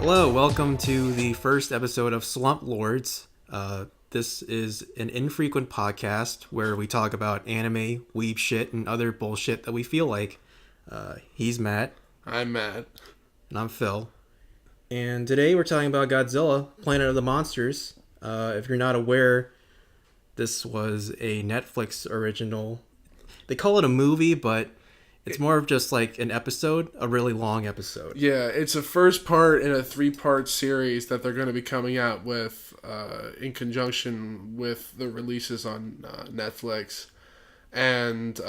Hello, welcome to the first episode of Slump Lords. This is an infrequent podcast where we talk about anime, weeb shit, and other bullshit that we feel like. He's Matt. I'm Matt. And I'm Phil. And today we're talking about Godzilla, Planet of the Monsters. If you're not aware, this was a Netflix original. They call it a movie, but it's more of just like an episode, a really long episode. Yeah, it's a first part in a 3-part series that they're going to be coming out with in conjunction with the releases on Netflix. And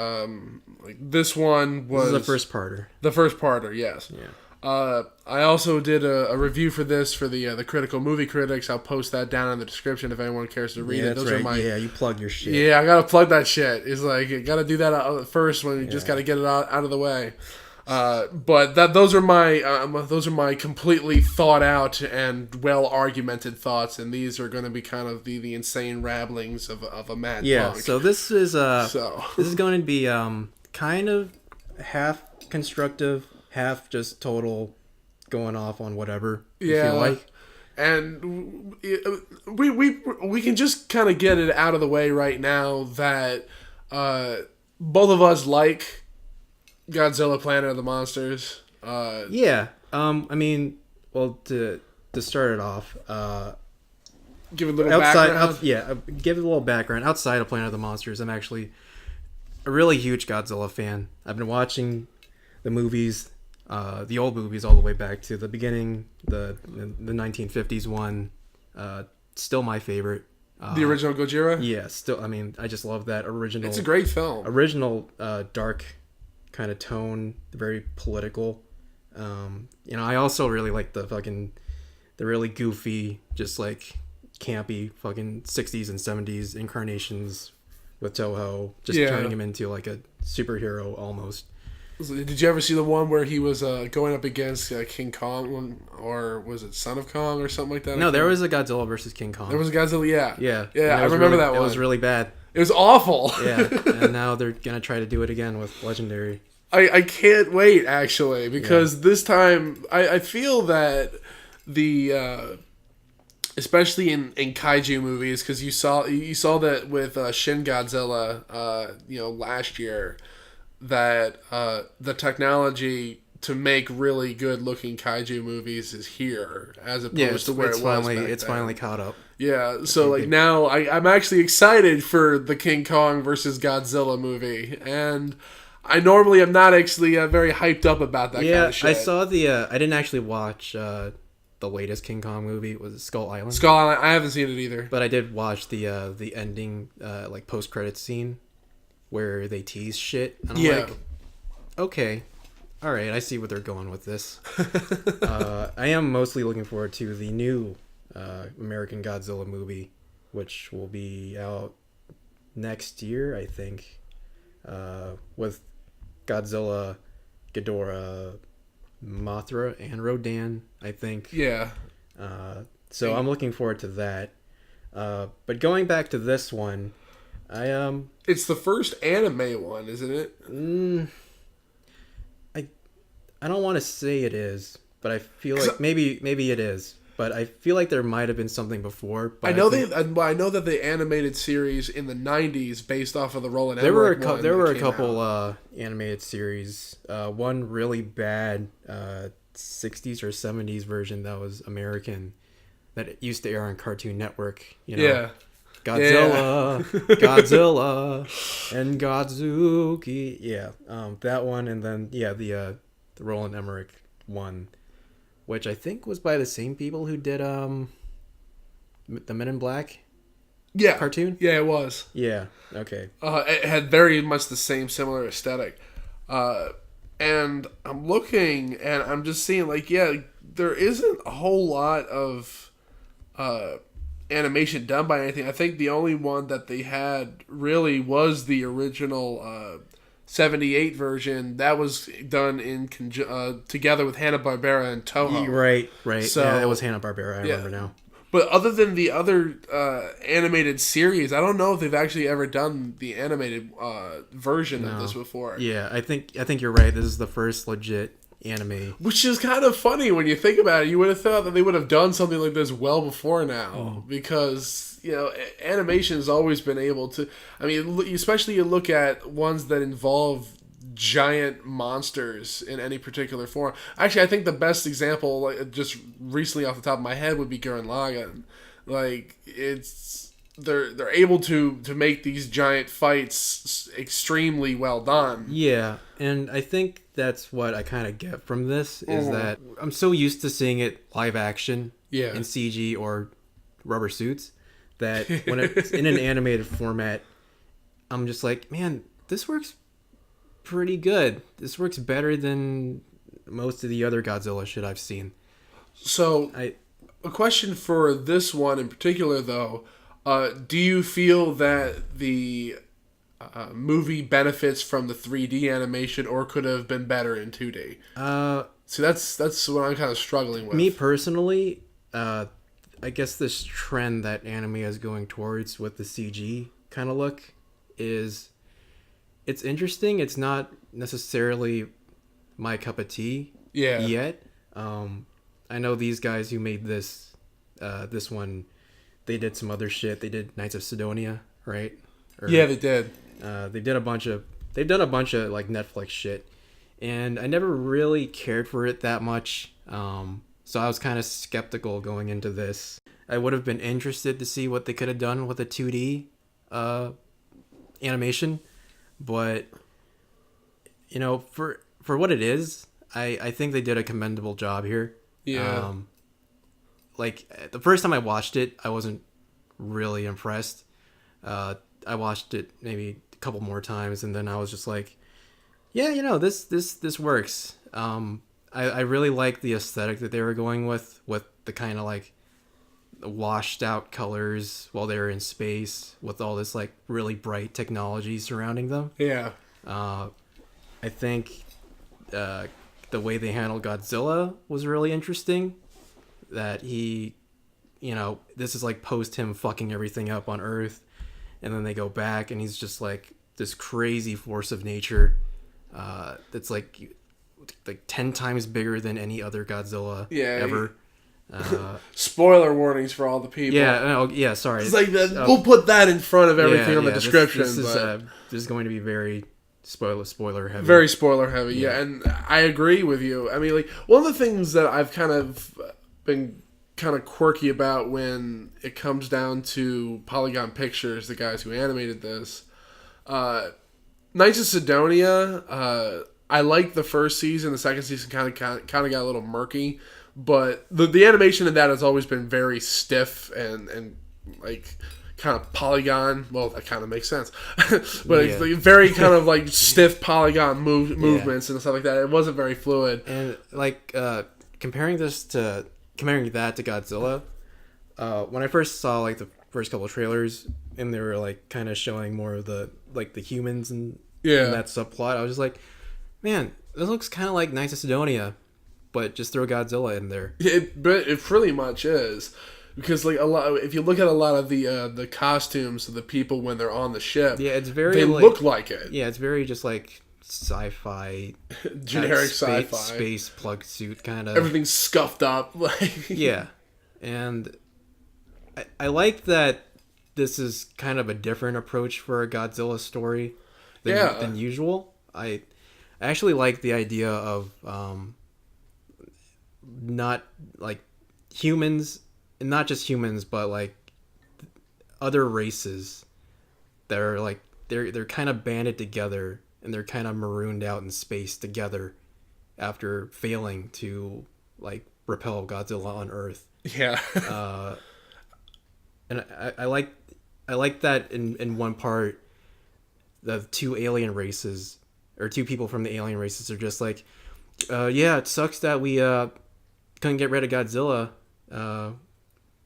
this one was... This is the first parter. The first parter, yes. Yeah. I also did a review for this for the Critical Movie Critics. I'll post that down in the description if anyone cares to read it. That's right. Yeah, you plug your shit. Yeah, I gotta plug that shit. It's like you gotta do that first when you just gotta get it out of the way. But those are my completely thought out and well argumented thoughts, and these are going to be kind of the insane rabblings of a mad punk. So this is this is going to be kind of half constructive, half just total going off on whatever you feel like. And we can just kind of get it out of the way right now that both of us like Godzilla Planet of the Monsters. I mean, well, to start it off, give a little background. Give it a little background. Outside of Planet of the Monsters, I'm actually a really huge Godzilla fan. I've been watching the movies, the old movies, all the way back to the beginning, the 1950s one. Still my favorite. The original Gojira? Yeah, still. I mean, I just love that original. It's a great film. Original dark kind of tone, very political. I also really like the really goofy, just like campy fucking 60s and 70s incarnations with Toho, just turning him into like a superhero almost. Did you ever see the one where he was going up against King Kong, or was it Son of Kong or something like that? No, there was a Godzilla versus King Kong. There was a Godzilla, yeah. I remember that one. It was really bad. It was awful. Yeah, and now they're gonna try to do it again with Legendary. I can't wait, actually, because this time I feel that the especially in kaiju movies, because you saw that with Shin Godzilla last year, that the technology to make really good looking kaiju movies is here as opposed to where it was back it's then. Finally caught up. Yeah, so like now I'm actually excited for the King Kong versus Godzilla movie, and I normally am not actually very hyped up about that kind of shit. I saw I didn't actually watch the latest King Kong movie. Was it Skull Island? Skull Island, I haven't seen it either. But I did watch the ending like post-credits scene where they tease shit. And I'm like, okay, all right, I see what they're going with this. I am mostly looking forward to the new American Godzilla movie, which will be out next year, I think, with Godzilla, Ghidorah, Mothra, and Rodan, I think. Yeah. So I'm looking forward to that. But going back to this one, it's the first anime one, isn't it? I don't want to say it is, but I feel like maybe it is. But I feel like there might have been something before. But I know that the animated series in the 90s, based off of the Roland Emmerich one, there were a couple animated series. One really bad 60s or 70s version that was American that used to air on Cartoon Network. Yeah. Godzilla, Godzilla, and Godzuki. Yeah, that one, and then the Roland Emmerich one, which I think was by the same people who did the Men in Black cartoon. Yeah, it was. Yeah, okay. It had very much the same similar aesthetic. And I'm looking, and I'm just seeing, like, there isn't a whole lot of animation done by anything. I think the only one that they had really was the original 78 version that was done in together with Hanna-Barbera and Toho. Right. So, yeah, it was Hanna-Barbera, I remember now. But other than the other animated series, I don't know if they've actually ever done the animated version of this before. Yeah, I think you're right. This is the first legit anime. Which is kind of funny when you think about it. You would have thought that they would have done something like this well before now, because animation has always been able to. I mean, especially you look at ones that involve giant monsters in any particular form. Actually, I think the best example, like just recently off the top of my head, would be Gurren Lagann. Like they're able to make these giant fights extremely well done. Yeah, and I think that's what I kind of get from this is that I'm so used to seeing it live action in CG or rubber suits that when it's in an animated format, I'm just like, man, this works pretty good. This works better than most of the other Godzilla shit I've seen. So, a question for this one in particular, though. Do you feel that the movie benefits from the 3D animation, or could have been better in 2D? See, that's what I'm kind of struggling with. Me personally, I guess this trend that anime is going towards with the CG kind of look is, it's interesting. It's not necessarily my cup of tea yet. I know these guys who made this one, they did some other shit. They did Knights of Sidonia, right? Yeah, they did. They've done a bunch of like Netflix shit, and I never really cared for it that much. So I was kind of skeptical going into this. I would have been interested to see what they could have done with a 2D animation, but for what it is, I think they did a commendable job here. Yeah. Like the first time I watched it, I wasn't really impressed. I watched it maybe a couple more times, and then I was just like, yeah, this works. I really like the aesthetic that they were going with the kind of like washed out colors while they were in space with all this like really bright technology surrounding them. Yeah. I think the way they handled Godzilla was really interesting. That he, this is like post him fucking everything up on Earth, and then they go back and he's just like this crazy force of nature that's like 10 times bigger than any other Godzilla ever. Spoiler warnings for all the people. Yeah, sorry. It's like we'll put that in front of everything on the description. This is going to be very spoiler heavy. Very spoiler heavy, yeah. And I agree with you. I mean, like, one of the things that I've kind of been kind of quirky about when it comes down to Polygon Pictures, the guys who animated this, Knights of Sidonia, I liked the first season. The second season kind of got a little murky, but the animation in that has always been very stiff and like kind of polygon. Well, that kind of makes sense, but it's like very kind of like stiff polygon movements and stuff like that. It wasn't very fluid. And like comparing that to Godzilla, when I first saw like the first couple of trailers and they were like kind of showing more of the like the humans and that subplot, I was just like, man, this looks kind of like Knights of Sidonia, but just throw Godzilla in there. But it pretty much is, because like if you look at a lot of the costumes of the people when they're on the ship, it's very they look like it. Yeah, it's very just like sci-fi, generic sci-fi space plug suit kind of. Everything's scuffed up, like and I like that this is kind of a different approach for a Godzilla story than usual. I actually like the idea of not like humans, and not just humans, but like other races that are like they're kind of banded together and they're kind of marooned out in space together after failing to like repel Godzilla on Earth. Yeah. And I like that in one part, the two alien races or two people from the alien races are just like, it sucks that we couldn't get rid of Godzilla.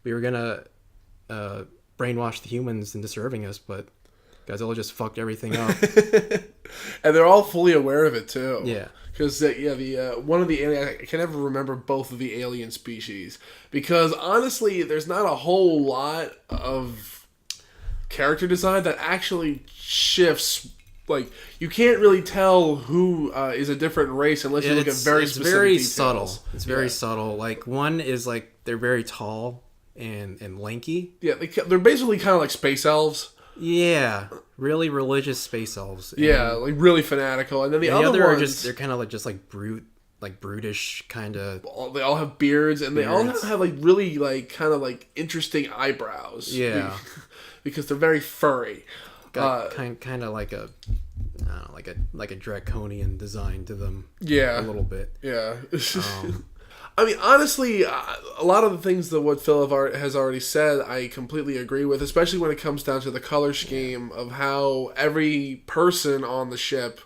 We were gonna brainwash the humans into serving us, but Godzilla just fucked everything up. And they're all fully aware of it too. Yeah. Because one of the alien, I can never remember both of the alien species, because honestly, there's not a whole lot of character design that actually shifts like you can't really tell who is a different race unless you look at very specific very details. subtle. It's very subtle. Like one is like they're very tall and lanky. Yeah, they're basically kind of like space elves. Yeah, really religious space elves. Yeah, like really fanatical. And then the other ones, they're kind of like brutish kind of. They all have beards, and they all have like really like kind of like interesting eyebrows. Yeah, because they're very furry. Kind of like a, I don't know, like a draconian design to them. Yeah, a little bit. Yeah. I mean, honestly, a lot of the things that what Phil has already said, I completely agree with, especially when it comes down to the color scheme of how every person on the ship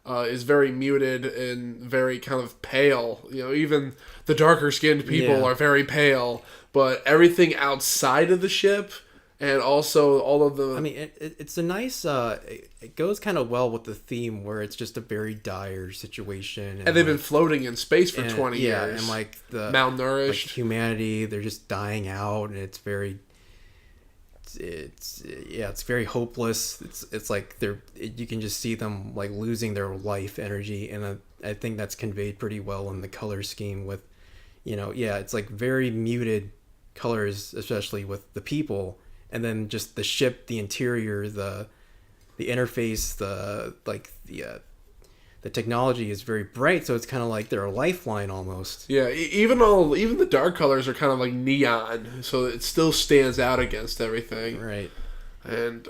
is very muted and very kind of pale. You know, even the darker skinned people are very pale, but everything outside of the ship and also all of the... I mean, it's a nice... it goes kind of well with the theme where it's just a very dire situation. And they've been floating in space for 20 years. Yeah, and like the... malnourished. Like humanity, they're just dying out, and it's very... It's very hopeless. It's like you can just see them like losing their life energy, and I think that's conveyed pretty well in the color scheme with, it's like very muted colors, especially with the people. And then just the ship, the interior, the interface, the technology is very bright, so it's kind of like they're a lifeline almost. Yeah, even the dark colors are kind of like neon, so it still stands out against everything. Right. And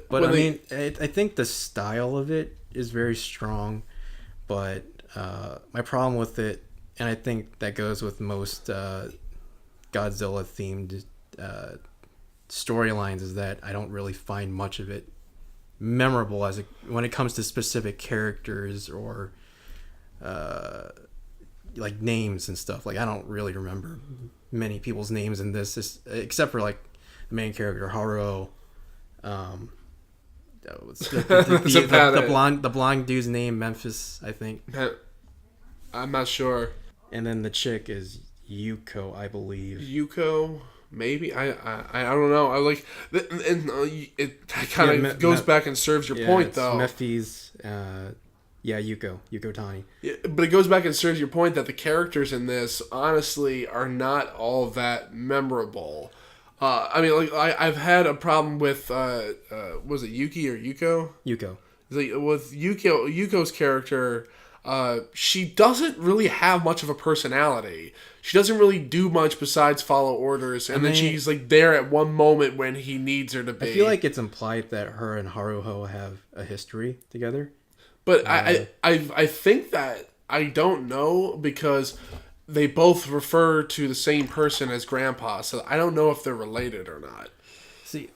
but I mean, I think the style of it is very strong, but my problem with it, and I think that goes with most Godzilla themed storylines, is that I don't really find much of it memorable when it comes to specific characters or like names and stuff. Like I don't really remember many people's names in this, except for like the main character Haruo. The blonde dude's name, Memphis, I think. I'm not sure. And then the chick is Yuko, I believe. Yuko. Maybe I don't know. I like, and it kind of goes back and serves your point though. Memphis, Yuko Tani. Yeah, but it goes back and serves your point that the characters in this honestly are not all that memorable. I mean, like I've had a problem with was it Yuki or Yuko? Yuko. Like, with Yuko's character. She doesn't really have much of a personality. She doesn't really do much besides follow orders, and then she's like there at one moment when he needs her to be. I feel like it's implied that her and Haruho have a history together. But I think that I don't know, because they both refer to the same person as Grandpa, so I don't know if they're related or not. See,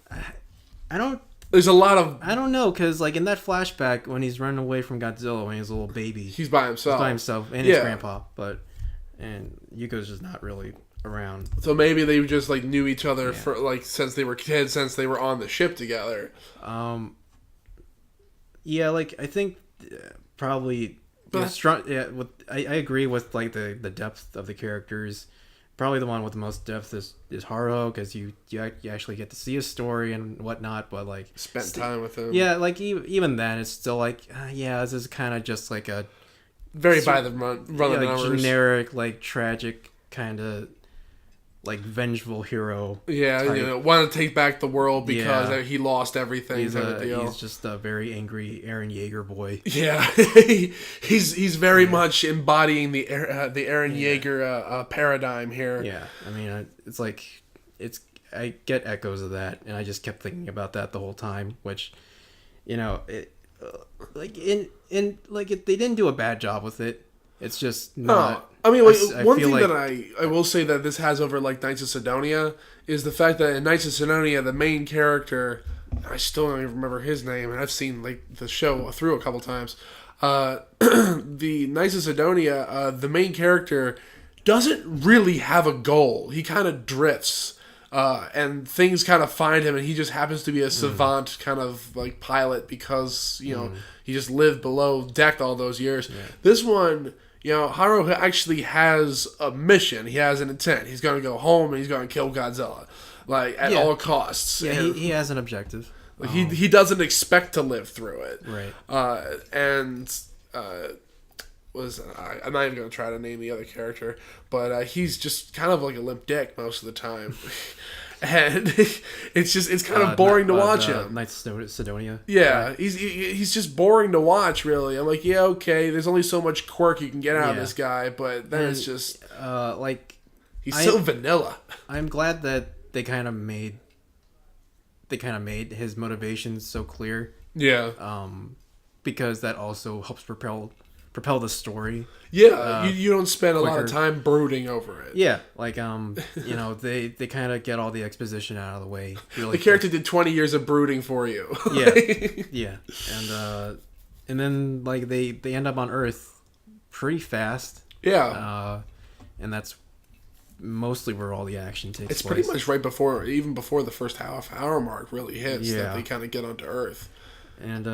I don't. There's a lot of... I don't know, because like in that flashback when he's running away from Godzilla when he's a little baby, he's by himself, and his grandpa, and Yuko's just not really around. So maybe they just like knew each other for like since they were kids, since they were on the ship together. Yeah, like I think probably. I agree with like the depth of the characters. Probably the one with the most depth is Haruo, because you actually get to see his story and whatnot, but like spend time with him. Yeah, like even then, it's still like this is kind of just like a very by the run of the numbers, generic, like tragic kind of like vengeful hero. Yeah, want to take back the world because he lost everything. He's just a very angry Eren Yeager boy. Yeah, he's very much embodying the Eren Yeager paradigm here. Yeah, I mean, it's like I get echoes of that, and I just kept thinking about that the whole time. Which, they didn't do a bad job with it. It's just not. I mean, one thing that I will say that this has over like Knights of Sidonia is the fact that in Knights of Sidonia, the main character, I still don't even remember his name, and I've seen like the show through a couple times. The Knights of Sidonia, the main character doesn't really have a goal. He kind of drifts, and things kind of find him, and he just happens to be a savant kind of like pilot because he just lived below deck all those years. Yeah. This one. Haruo actually has a mission. He has an intent. He's going to go home and he's going to kill Godzilla, like at all costs. Yeah, he has an objective. Like he doesn't expect to live through it. Right. I'm not even going to try to name the other character, but he's just kind of like a limp dick most of the time. And it's kind of boring to watch him. Knights of Sidonia. Yeah, he's just boring to watch, really. I'm like, yeah, okay, there's only so much quirk you can get out of this guy, but then it's just... he's so vanilla. I'm glad that they kind of made his motivations so clear. Yeah. Because that also helps propel the story. Yeah, you don't spend a lot of time brooding over it. Yeah, like they kind of get all the exposition out of the way. Really the character did 20 years of brooding for you. Yeah, and then like they end up on Earth pretty fast. Yeah, and that's mostly where all the action takes place. It's pretty much right before, even before the first half hour mark really hits, that they kind of get onto Earth. And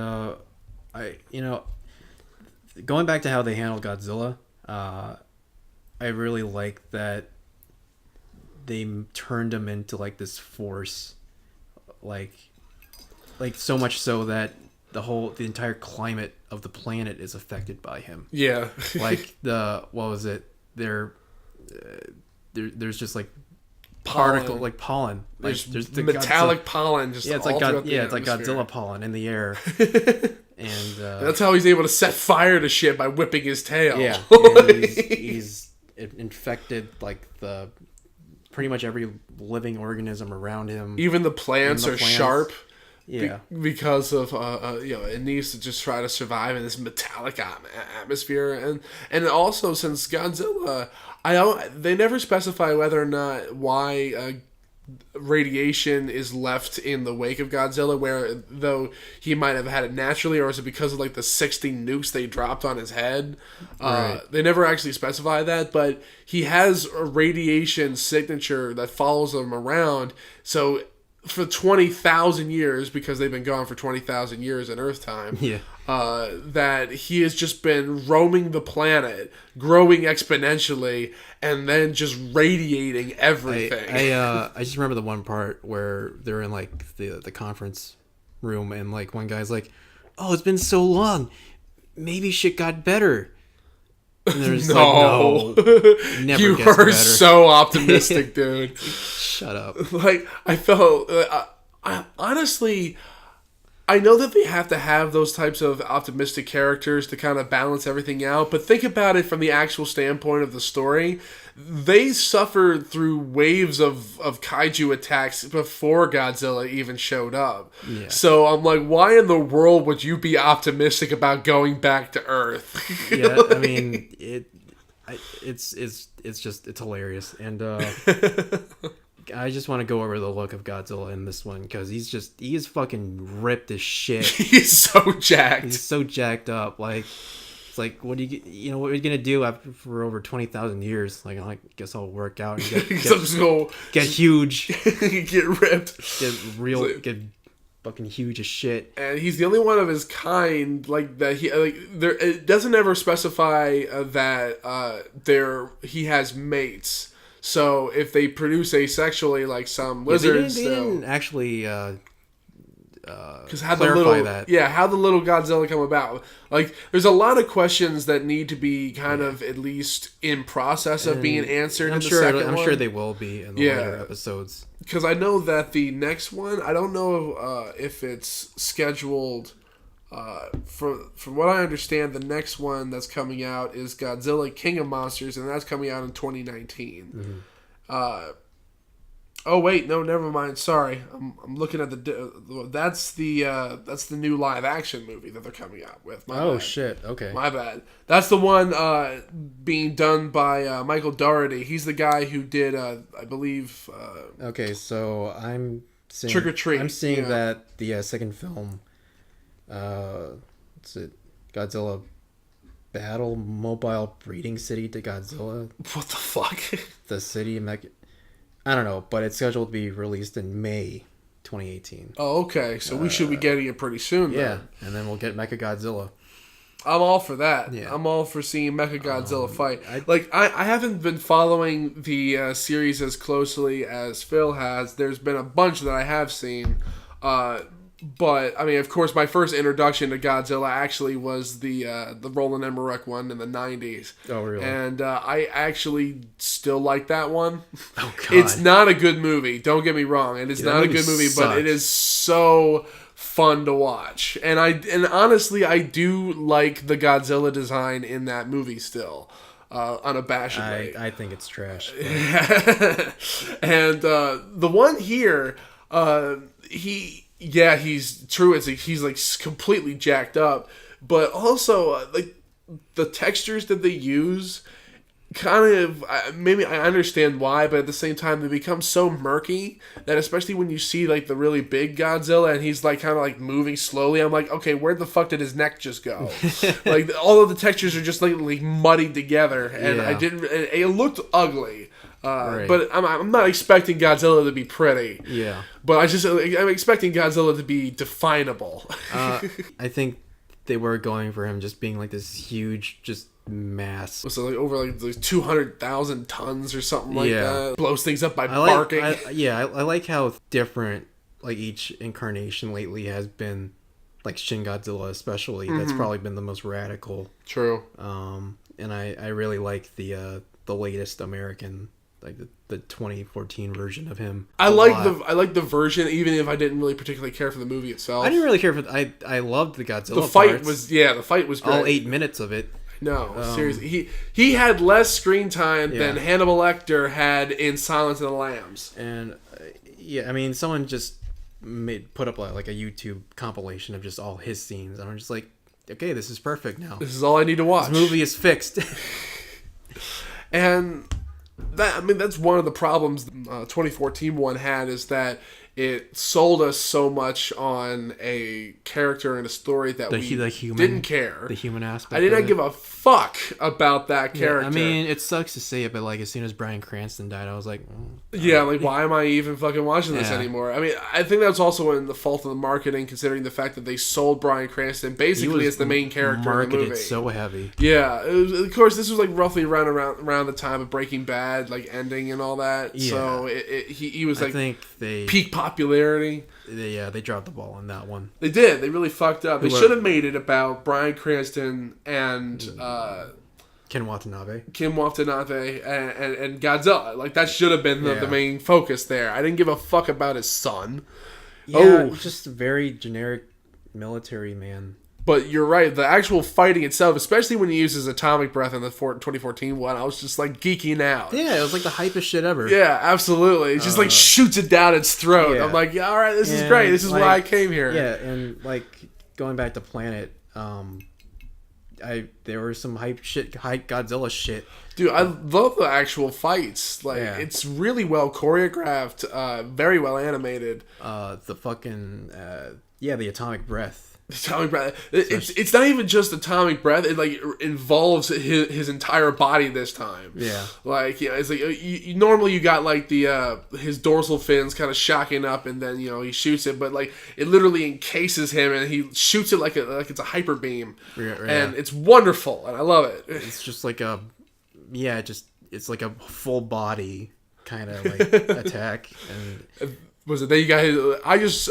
going back to how they handled Godzilla, I really like that they turned him into like this force, like so much so that the entire climate of the planet is affected by him. Yeah. Like what was it? There's just like particle, like pollen. There's the metallic pollen just it's all like it's like Godzilla pollen in the air. And that's how he's able to set fire to shit, by whipping his tail. Yeah, and he's infected like pretty much every living organism around him. Even the plants are sharp. Yeah, because of it needs to just try to survive in this metallic atmosphere, and also since Godzilla, they never specify whether or not why radiation is left in the wake of Godzilla, where though he might have had it naturally, or is it because of like the 60 nukes they dropped on his head? Right. They never actually specify that, but he has a radiation signature that follows him around. So for 20,000 years, because they've been gone for 20,000 years in Earth time, that he has just been roaming the planet, growing exponentially, and then just radiating everything. I just remember the one part where they're in like the conference room, and like one guy's like, "Oh, it's been so long, maybe shit got better." And there's no, never you gets are better. So optimistic, dude. Shut up. Like, I felt, honestly, I know that they have to have those types of optimistic characters to kind of balance everything out, but think about it from the actual standpoint of the story. They suffered through waves of kaiju attacks before Godzilla even showed up. Yeah. So I'm like, why in the world would you be optimistic about going back to Earth? Yeah, I mean, it's hilarious, and I just want to go over the look of Godzilla in this one, because he is fucking ripped as shit. He's so jacked. He's so jacked up. Like, it's like, what are you gonna do for over 20,000 years? Like, I guess I'll work out and get huge, get ripped, get fucking huge as shit. And he's the only one of his kind like that. It doesn't ever specify that he has mates. So if they produce asexually, like some lizards, they didn't actually because how the little Godzilla come about? Like, there's a lot of questions that need to be kind of at least in process of being answered. I'm sure they will be in the later episodes. Because I know that the next one, I don't know if it's scheduled. From what I understand, the next one that's coming out is Godzilla King of Monsters, and that's coming out in 2019. Mm-hmm. Oh wait, no, never mind. Sorry, I'm looking at that's the new live action movie that they're coming out with. My bad. Shit. Okay. My bad. That's the one being done by Michael Dougherty. He's the guy who did, I believe. Okay, so I'm seeing Trick or Treat. I'm seeing that the second film. What's it? Godzilla Battle Mobile Breeding City to Godzilla. What the fuck? The city of I don't know, but it's scheduled to be released in May 2018. Oh, okay. So we should be getting it pretty soon, then. Yeah, and then we'll get Mechagodzilla. I'm all for that. Yeah. I'm all for seeing Mechagodzilla fight. I haven't been following the series as closely as Phil has. There's been a bunch that I have seen. But I mean, of course, my first introduction to Godzilla actually was the Roland Emmerich one in the '90s. Oh, really? And I actually still like that one. Oh, God. It's not a good movie. Don't get me wrong. It is not a good movie, but it is so fun to watch. And honestly, I do like the Godzilla design in that movie still. Unabashedly. I think it's trash. And the one here, he's true. He's like completely jacked up, but also like the textures that they use, kind of maybe I understand why, but at the same time they become so murky that especially when you see like the really big Godzilla and he's like kind of like moving slowly, I'm like, okay, where the fuck did his neck just go? Like all of the textures are just like muddied together, and it looked ugly. Right. But I'm not expecting Godzilla to be pretty. Yeah. But I'm expecting Godzilla to be definable. I think they were going for him just being like this huge just mass. So like over like 200,000 tons or something like that. Blows things up by barking. I like how different like each incarnation lately has been. Like Shin Godzilla especially. That's probably been the most radical. True. And I really like the latest American, like the 2014 version of him. I like the version, even if I didn't really particularly care for the movie itself. I didn't really care for I loved the Godzilla. The fight parts. the fight was great. All 8 minutes of it. No, seriously, he had less screen time than Hannibal Lecter had in Silence of the Lambs. And I mean, someone just put up like a YouTube compilation of just all his scenes, and I'm just like, okay, this is perfect now. This is all I need to watch. This movie is fixed. And that's one of the problems 2014 one had, is that it sold us so much on a character and a story that we didn't care. The human aspect. I didn't give a fuck about that character. Yeah, I mean, it sucks to say it, but like as soon as Bryan Cranston died, I was like, why am I even fucking watching this anymore? I mean, I think that's also in the fault of the marketing, considering the fact that they sold Bryan Cranston basically as the main character in the movie. So heavy. Yeah, of course, this was like roughly around the time of Breaking Bad, like ending and all that. Yeah. So he was like, I think peak popularity. They dropped the ball on that one. They did. They really fucked up. They should have made it about Bryan Cranston and Ken Watanabe and Godzilla. Like that should have been the main focus there. I didn't give a fuck about his son. Yeah, just a very generic military man. But you're right. The actual fighting itself, especially when he uses atomic breath in the 2014 one, I was just like geeking out. Yeah, it was like the hypest shit ever. Yeah, absolutely. It just like shoots it down its throat. Yeah. I'm like, all right, this is great. This is why I came here. Yeah, and like going back to Planet, there was some hype Godzilla shit. Dude, I love the actual fights. Like, it's really well choreographed, very well animated. The fucking the atomic breath. Atomic breath. It's not even just atomic breath. It like involves his entire body this time. Yeah. Like it's like normally you got like the his dorsal fins kind of shocking up, and then he shoots it, but like it literally encases him, and he shoots it like it's a hyper beam, and it's wonderful, and I love it. It's just like it's like a full body kind of like attack. And was it that you guys?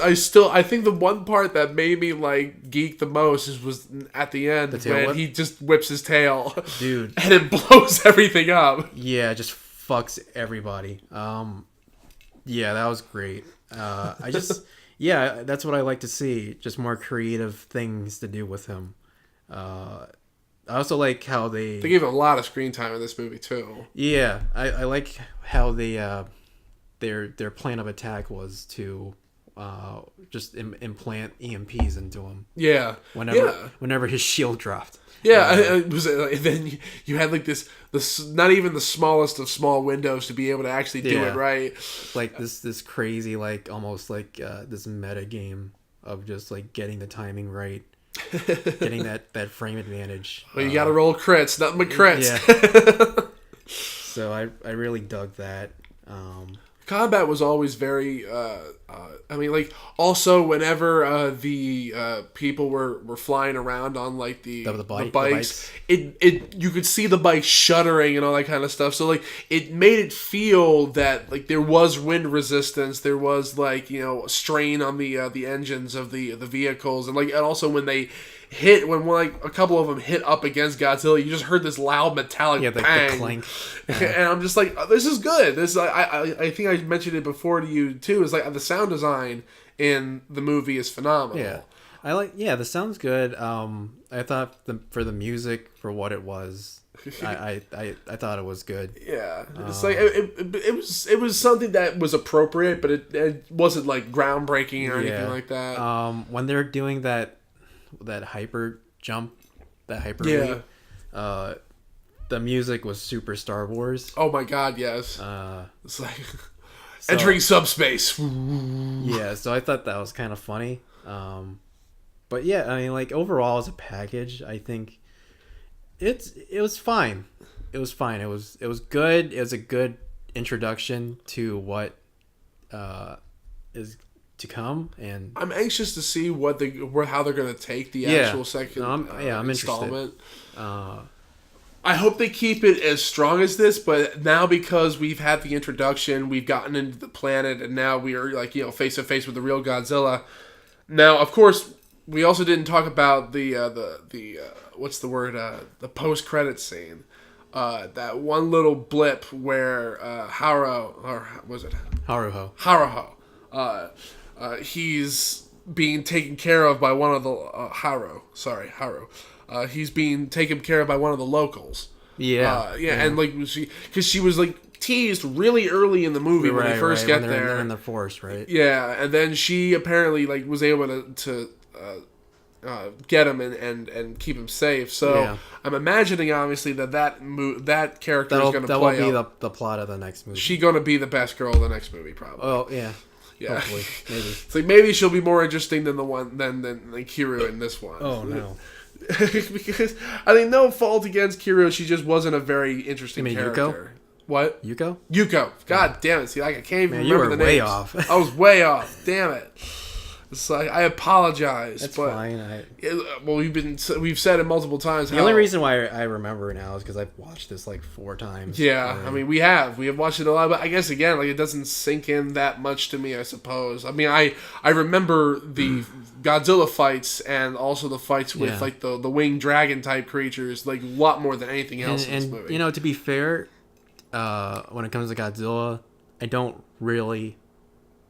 I think the one part that made me like geek the most was at the end when he just whips his tail, dude, and it blows everything up. Yeah, it just fucks everybody. That was great. That's what I like to see. Just more creative things to do with him. I also like how they gave him a lot of screen time in this movie too. Yeah, I like how they their plan of attack was to just implant EMPs into him. Yeah. Whenever his shield dropped. Yeah, and then you had like this not even the smallest of small windows to be able to actually do it right. Like this crazy, like almost like this meta game of just like getting the timing right. Getting that frame advantage. Well, you gotta roll crits, nothing but crits. Yeah. So I really dug that. Combat was always very. I mean, like also whenever the people were flying around on like the bikes, it you could see the bike shuddering and all that kind of stuff. So like it made it feel that like there was wind resistance, there was like strain on the engines of the vehicles, and also when they hit when like a couple of them hit up against Godzilla, you just heard this loud metallic bang. The clank. And I'm just like, this is good. This I think I mentioned it before to you too. Is like the sound design in the movie is phenomenal. Yeah, the sound's good. I thought for the music for what it was, I thought it was good. Yeah, it's like it was something that was appropriate, but it wasn't like groundbreaking or anything like that. When they're doing that hyper jump, that hyper leap, the music was super Star Wars. Oh my god, yes. It's like entering subspace. Yeah, so I thought that was kind of funny. But yeah, I mean, like overall as a package, I think it was fine. It was fine. It was good. It was a good introduction to what is to come, and I'm anxious to see how they're going to take the actual second I'm installment. Interested. I hope they keep it as strong as this, but now because we've had the introduction, we've gotten into the planet, and now we are like face to face with the real Godzilla. Now, of course, we also didn't talk about the what's the word, the post credit scene. That one little blip where Haruho. He's being taken care of by one of the Haru. He's being taken care of by one of the locals. Yeah. And like because she was like teased really early in the movie when they first get there. They're in the forest, right? Yeah, and then she apparently like was able to get him and keep him safe. So I'm imagining obviously that character is going to play. That will be the plot of the next movie. She's going to be the best girl of the next movie, probably. Oh yeah. Yeah. Hopefully, maybe. It's like maybe she'll be more interesting than Kiryu in this one. Oh no. Because I mean, no fault against Kiryu, she just wasn't a very interesting character. Yuko? What? Yuko. God damn it! See, I can't even remember you were the names. way off. I was way off. Damn it. It's like I apologize. That's but fine. We've said it multiple times. The only reason why I remember it now is because I've watched this like 4 times. Yeah, I mean we have watched it a lot, but I guess again like it doesn't sink in that much to me. I suppose. I mean I remember the Godzilla fights and also the fights with like the winged dragon type creatures like a lot more than anything else in this movie. To be fair, when it comes to Godzilla, I don't really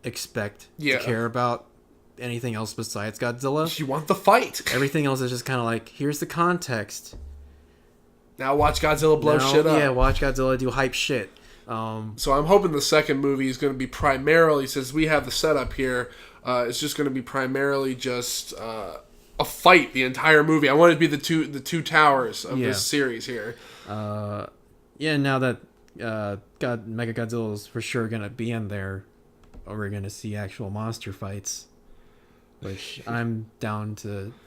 expect to care about anything else besides Godzilla. You want the fight. Everything else is just kind of like, here's the context. Now watch Godzilla blow shit up. Yeah, watch Godzilla do hype shit. So I'm hoping the second movie is going to be primarily, since we have the setup here, it's just going to be primarily just a fight the entire movie. I want it to be the two towers of this series here. Now that Mega Godzilla is for sure going to be in there, we're going to see actual monster fights. Which I'm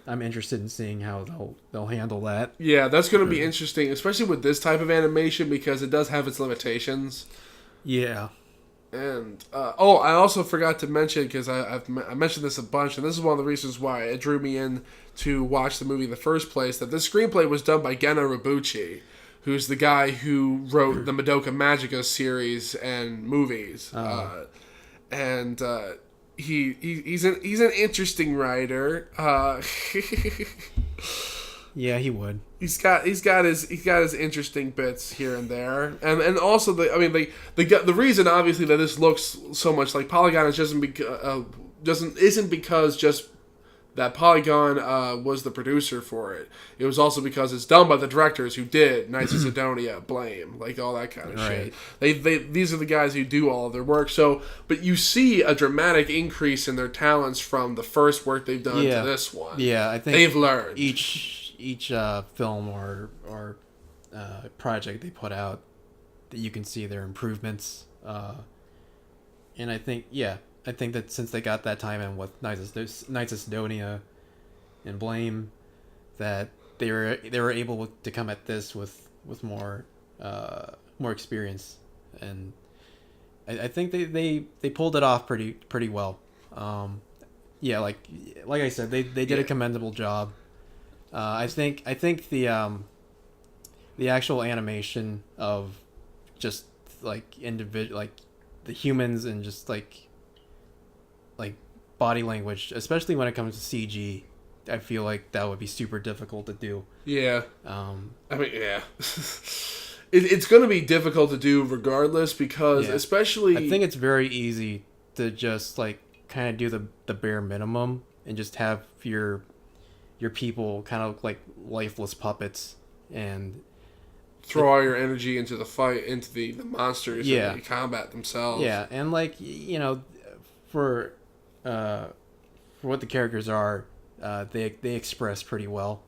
interested in seeing how they'll handle that. Yeah, that's going to be interesting, especially with this type of animation because it does have its limitations. Yeah. And, I also forgot to mention, because I mentioned this a bunch, and this is one of the reasons why it drew me in to watch the movie in the first place, that this screenplay was done by Geno Ribuchi, who's the guy who wrote the Madoka Magica series and movies. He's an interesting writer. Yeah, he would. He's got his interesting bits here and there, and also the reason obviously that this looks so much like Polygon is isn't because just that Polygon was the producer for it. It was also because it's done by the directors who did Knights of Sidonia, Blame, like all that kind of shit. These are the guys who do all of their work. So, but you see a dramatic increase in their talents from the first work they've done to this one. Yeah, I think they've learned each film or project they put out that you can see their improvements. And I think that since they got that time in with Knights of Sidonia and Blame, that they were able to come at this with more experience, and I think they pulled it off pretty well. Yeah, like I said, they did a commendable job. I think the actual animation of just like individual, like the humans, and just like body language, especially when it comes to CG, I feel like that would be super difficult to do. Yeah. I mean, yeah. It's going to be difficult to do regardless, because especially... I think it's very easy to just like kind of do the bare minimum and just have your people kind of like lifeless puppets and throw all your energy into the fight, into the monsters, and the combat themselves. Yeah, and like, for what the characters are, they express pretty well.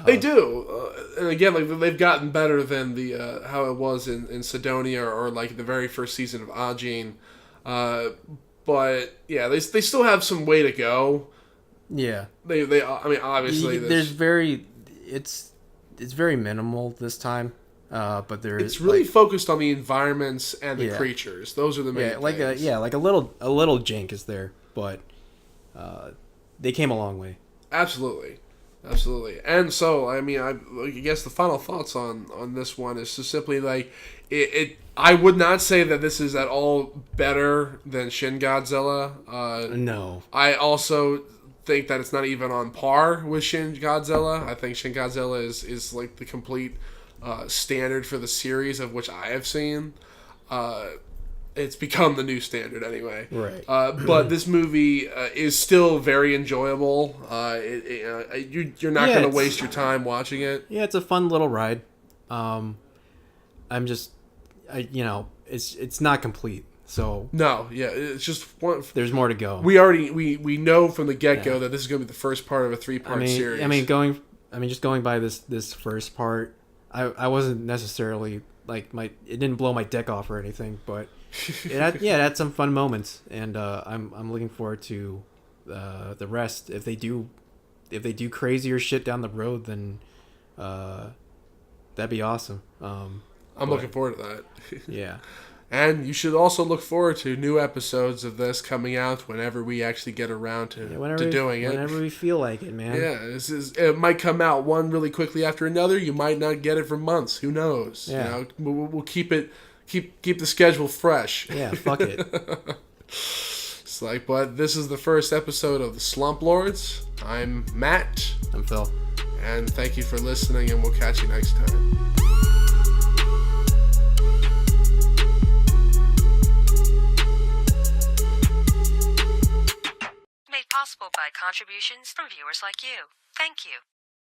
They do, and again, like they've gotten better than the how it was in Sidonia, or like the very first season of Ajin. But yeah, they still have some way to go. Yeah, I mean, obviously, it's very minimal this time, but it's really focused on the environments and the creatures. Those are the main things. Like a little jank is there, but they came a long way. Absolutely. And so, I mean, I guess the final thoughts on this one is just simply like I would not say that this is at all better than Shin Godzilla. No. I also think that it's not even on par with Shin Godzilla. I think Shin Godzilla is like the complete standard for the series of which I have seen. It's become the new standard anyway. Right. But this movie is still very enjoyable. You're not going to waste your time watching it. Yeah, it's a fun little ride. It's not complete. So no, yeah, it's just one. There's more to go. We know from the get-go that this is going to be the first part of a 3-part series. Just going by this first part, I wasn't necessarily like it didn't blow my dick off or anything, but it had some fun moments, and I'm looking forward to the rest. If they do crazier shit down the road, then that'd be awesome. I'm looking forward to that. Yeah. And you should also look forward to new episodes of this coming out whenever we actually get around to doing it. Whenever we feel like it, man. Yeah, it might come out one really quickly after another. You might not get it for months. Who knows? Yeah. We'll keep the schedule fresh. Yeah, fuck it. It's like, but this is the first episode of the Slump Lords. I'm Matt. I'm Phil. And thank you for listening, and we'll catch you next time. Made possible by contributions from viewers like you. Thank you.